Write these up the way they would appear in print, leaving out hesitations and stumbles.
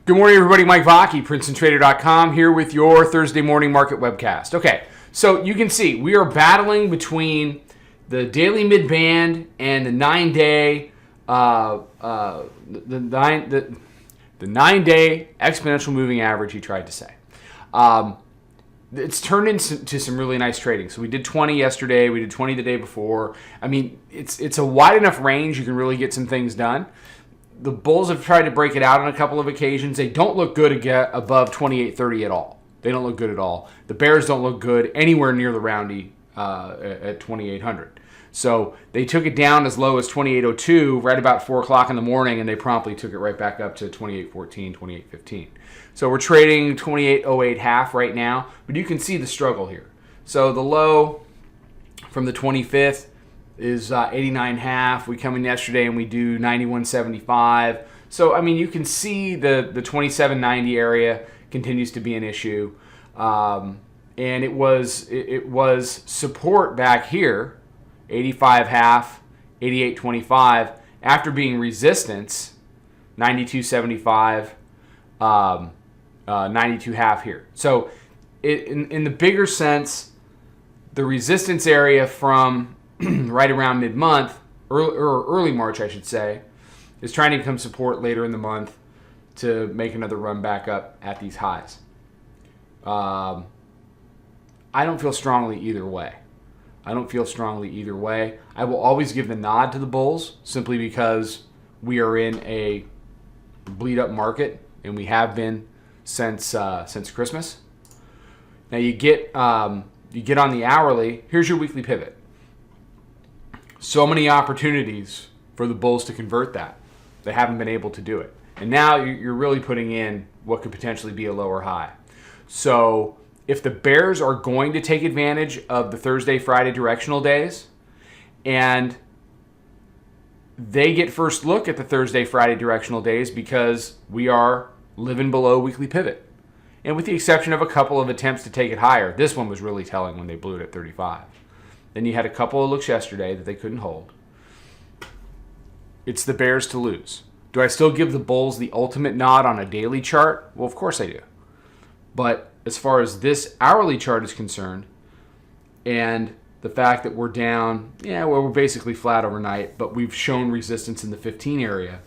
Good morning, everybody. Mike Vacchi, Princetontrader.com, here with your Thursday morning market webcast. Okay, so you can see we are battling between the daily mid-band and the 9-day the 9-day exponential moving average. He tried to say. It's turned into some really nice trading. So we did 20 yesterday. We did 20 the day before. I mean, it's a wide enough range you can really get some things done. The bulls have tried to break it out on a couple of occasions. They don't look good above 28.30 at all. They don't look good at all. The bears don't look good anywhere near the roundy at 2800. So they took it down as low as 2802 right about 4 o'clock in the morning, and they promptly took it right back up to 2814, 2815. So we're trading 2808 half right now, but you can see the struggle here. So the low from the 25th is 89 half. We come in yesterday and we do 91.75. So I mean, you can see the 27.90 area continues to be an issue, and it was support back here, 85 half, 88.25, after being resistance, 92.75, 92 half here. So in the bigger sense, the resistance area from right around mid-month, early March, I should say, is trying to become support later in the month to make another run back up at these highs. I don't feel strongly either way. I will always give the nod to the bulls simply because we are in a bleed-up market, and we have been since Christmas. Now you get on the hourly. Here's your weekly pivot. So many opportunities for the bulls to convert that. They haven't been able to do it. And now you're really putting in what could potentially be a lower high. So if the bears are going to take advantage of the Thursday, Friday directional days, and they get first look at the Thursday, Friday directional days because we are living below weekly pivot. And with the exception of a couple of attempts to take it higher, this one was really telling when they blew it at 35. Then you had a couple of looks yesterday that they couldn't hold. It's the bears to lose. Do I still give the bulls the ultimate nod on a daily chart? Well, of course I do. But as far as this hourly chart is concerned, and the fact that we're down, we're basically flat overnight, but we've shown resistance in the 15 area.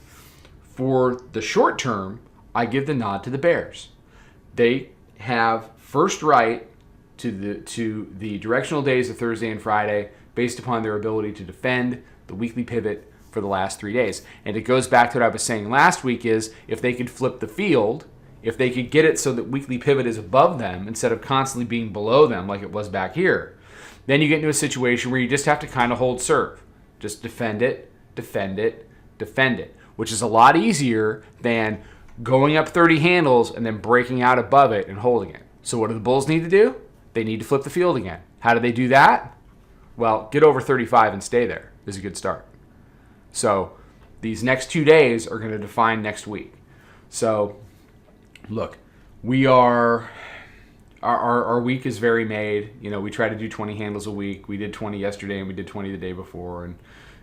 For the short term, I give the nod to the bears. They have first right to the directional days of Thursday and Friday based upon their ability to defend the weekly pivot for the last 3 days. And it goes back to what I was saying last week is if they could flip the field, if they could get it so that weekly pivot is above them instead of constantly being below them like it was back here, then you get into a situation where you just have to kind of hold serve. Just defend it, which is a lot easier than going up 30 handles and then breaking out above it and holding it. So what do the bulls need to do? They need to flip the field again. How do they do that? Well, get over 35 and stay there is a good start. So these next 2 days are going to define next week. So look, our week is very made. We try to do 20 handles a week. We did 20 yesterday and we did 20 the day before,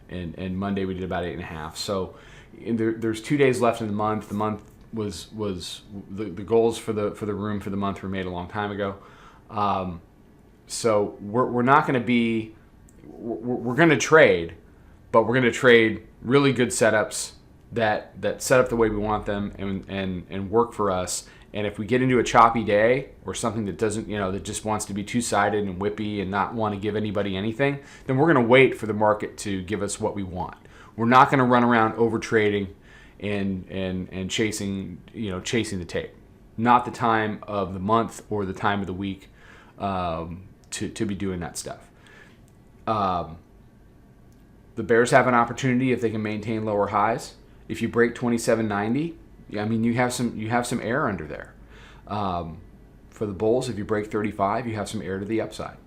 and Monday we did about 8.5. So there's 2 days left in the month. The month was the goals for the room for the month were made a long time ago. So we're not going to be, we're going to trade, but we're going to trade really good setups that set up the way we want them and work for us. And if we get into a choppy day or something that doesn't, that just wants to be two-sided and whippy and not want to give anybody anything, then we're going to wait for the market to give us what we want. We're not going to run around over trading and chasing the tape. Not the time of the month or the time of the week to be doing that stuff. The bears have an opportunity if they can maintain lower highs. If you break 27.90, I mean you have some air under there. For the bulls, if you break 35, you have some air to the upside.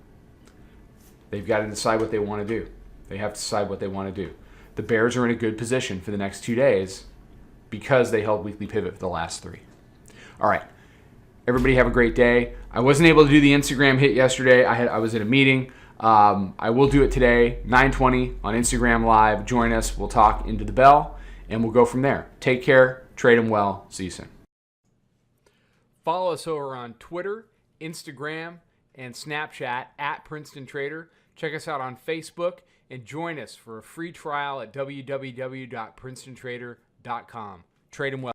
They've got to decide what they want to do. They have to decide what they want to do. The bears are in a good position for the next 2 days because they held weekly pivot for the last 3. All right. Everybody have a great day. I wasn't able to do the Instagram hit yesterday. I was at a meeting. I will do it today, 9:20 on Instagram Live. Join us. We'll talk into the bell, and we'll go from there. Take care. Trade them well. See you soon. Follow us over on Twitter, Instagram, and Snapchat at Princetontrader. Check us out on Facebook and join us for a free trial at www.princetontrader.com. Trade 'em well.